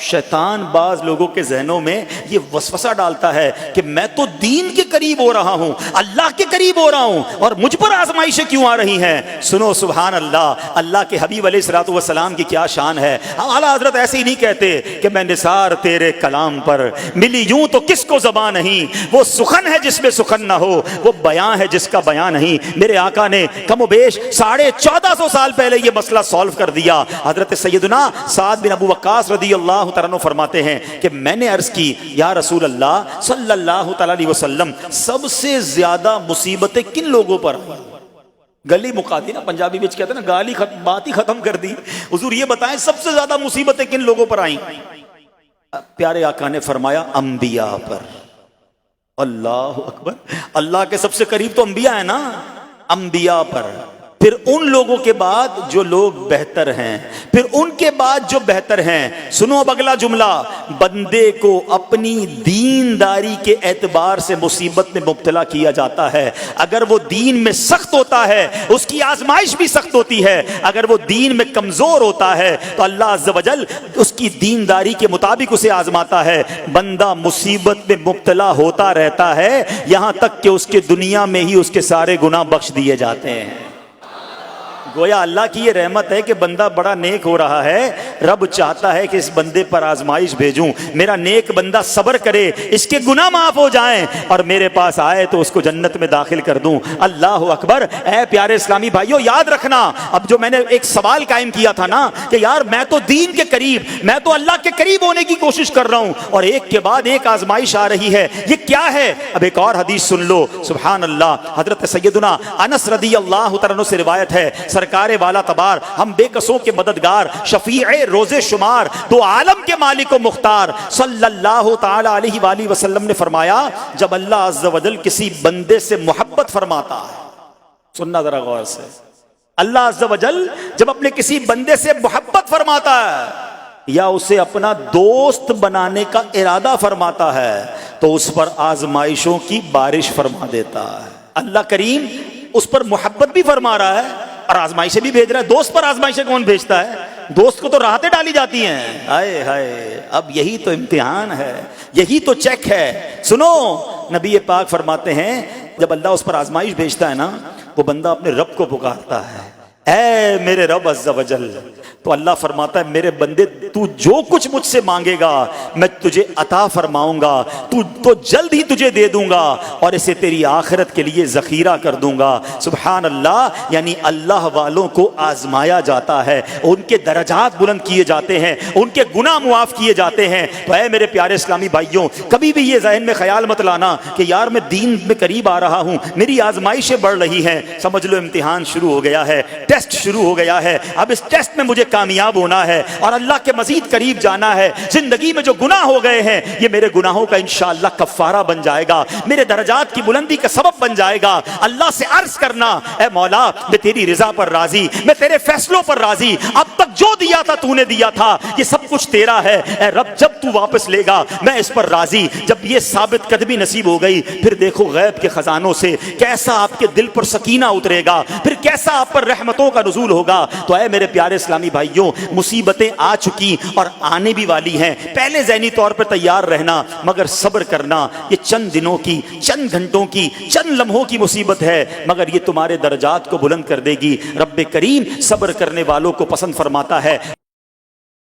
شیطان بعض لوگوں کے ذہنوں میں یہ وسوسہ ڈالتا ہے کہ میں تو دین کے قریب ہو رہا ہوں، اللہ کے قریب ہو رہا ہوں، اور مجھ پر آزمائشیں کیوں آ رہی ہیں؟ سنو سبحان اللہ، اللہ کے حبیب علیہ الصلوۃ والسلام کی کیا شان ہے۔ اعلیٰ حضرت ایسے ہی نہیں کہتے کہ میں نثار تیرے کلام پر، ملی یوں تو کس کو زبان نہیں، وہ سخن ہے جس میں سخن نہ ہو، وہ بیان ہے جس کا بیان نہیں۔ میرے آقا نے کم و بیش 1450 سال پہلے یہ مسئلہ سالو کر دیا۔ حضرت سیدنا سعد بن ابو وقاص رضی اللہ تعالیٰ عنہ فرماتے ہیں کہ میں نے عرض کی یا رسول اللہ صلی اللہ تعالیٰ علیہ وسلم، سب سے زیادہ مصیبتیں کن لوگوں پر آئیں؟ گلی مکا دی نا، پنجابی بچ کہتے ہیں نا، گالی بات ہی ختم کر دی۔ حضور یہ بتائیں سب سے زیادہ مصیبتیں کن لوگوں پر آئیں؟ پیارے آقا نے فرمایا انبیاء پر۔ اللہ اکبر، اللہ کے سب سے قریب تو انبیاء ہیں نا، انبیاء پر، پھر ان لوگوں کے بعد جو لوگ بہتر ہیں، پھر ان کے بعد جو بہتر ہیں۔ سنو اب اگلا جملہ، بندے کو اپنی دینداری کے اعتبار سے مصیبت میں مبتلا کیا جاتا ہے۔ اگر وہ دین میں سخت ہوتا ہے اس کی آزمائش بھی سخت ہوتی ہے، اگر وہ دین میں کمزور ہوتا ہے تو اللہ عز و جل اس کی دینداری کے مطابق اسے آزماتا ہے۔ بندہ مصیبت میں مبتلا ہوتا رہتا ہے یہاں تک کہ اس کے دنیا میں ہی اس کے سارے گناہ بخش دیے جاتے ہیں۔ گویا اللہ کی یہ رحمت ہے کہ بندہ بڑا نیک ہو رہا ہے، رب چاہتا ہے کہ اس بندے پر آزمائش بھیجوں، میرا نیک بندہ صبر کرے، اس کے گناہ معاف ہو جائیں اور میرے پاس آئے تو اس کو جنت میں داخل کر دوں۔ اللہ اکبر۔ اے پیارے اسلامی بھائیو، یاد رکھنا، اب جو میں نے ایک سوال قائم کیا تھا نا کہ یار میں تو دین کے قریب، میں تو اللہ کے قریب ہونے کی کوشش کر رہا ہوں اور ایک کے بعد ایک آزمائش آ رہی ہے، یہ کیا ہے؟ اب ایک اور حدیث سن لو، سبحان اللہ۔ حضرت سیدنا انس رضی اللہ تعالیٰ عنہ سے روایت ہے، سرکار والا تبار، ہم بے کسوں کے مددگار، شفیع روز شمار، دو عالم کے مالک و مختار صلی اللہ تعالی علیہ وآلہ وسلم نے فرمایا، جب اللہ عز و جل کسی بندے سے محبت فرماتا ہے، سننا ذرا غور سے، اللہ عز و جل جب اپنے کسی بندے سے محبت فرماتا ہے یا اسے اپنا دوست بنانے کا ارادہ فرماتا ہے تو اس پر آزمائشوں کی بارش فرما دیتا ہے۔ اللہ کریم اس پر محبت بھی فرما رہا ہے اور آزمائشیں بھی بھیج رہا ہے۔ دوست پر آزمائشیں کون بھیجتا ہے؟ دوست کو تو راحتیں ڈالی جاتی ہیں۔ ہائے ہائے، اب یہی تو امتحان ہے، یہی تو چیک ہے۔ سنو، نبی پاک فرماتے ہیں جب اللہ اس پر آزمائش بھیجتا ہے نا، وہ بندہ اپنے رب کو پکارتا ہے، اے میرے رب عز و جل، تو اللہ فرماتا ہے میرے بندے تو جو کچھ مجھ سے مانگے گا میں تجھے عطا فرماؤں گا، تو جلد ہی تجھے دے دوں گا اور اسے تیری آخرت کے لیے ذخیرہ کر دوں گا۔ سبحان اللہ۔ یعنی اللہ والوں کو آزمایا جاتا ہے، ان کے درجات بلند کیے جاتے ہیں، ان کے گناہ معاف کیے جاتے ہیں۔ تو اے میرے پیارے اسلامی بھائیوں، کبھی بھی یہ ذہن میں خیال مت لانا کہ یار میں دین میں قریب آ رہا ہوں، میری آزمائشیں بڑھ رہی ہیں۔ سمجھ لو امتحان شروع ہو گیا ہے، ٹیسٹ شروع ہو گیا ہے، اب اس ٹیسٹ میں مجھے کامیاب ہونا ہے اور اللہ کے مزید قریب جانا ہے۔ زندگی میں جو گناہ ہو گئے ہیں یہ میرے گناہوں کا انشاءاللہ کفارہ بن جائے گا، میرے درجات کی بلندی کا سبب بن جائے گا۔ اللہ سے عرض کرنا، اے مولا میں تیری رضا پر راضی، میں تیرے فیصلوں پر راضی، اب تک جو دیا تھا تو نے دیا تھا، یہ سب کچھ تیرا ہے، اے رب جب تو واپس لے گا میں اس پر راضی۔ جب یہ ثابت قدمی نصیب ہو گئی پھر دیکھو غیب کے خزانوں سے کیسا آپ کے دل پر سکینہ اترے گا، پھر کیسا آپ پر رحمتوں کا نزول ہوگا۔ تو اے میرے پیارے اسلامی بھائیوں، مصیبتیں آ چکی اور آنے بھی والی ہیں، پہلے ذہنی طور پر تیار رہنا مگر صبر کرنا۔ یہ چند دنوں کی، چند گھنٹوں کی، چند لمحوں کی مصیبت ہے مگر یہ تمہارے درجات کو بلند کر دے گی۔ رب کریم صبر کرنے والوں کو پسند فرماتا ہے۔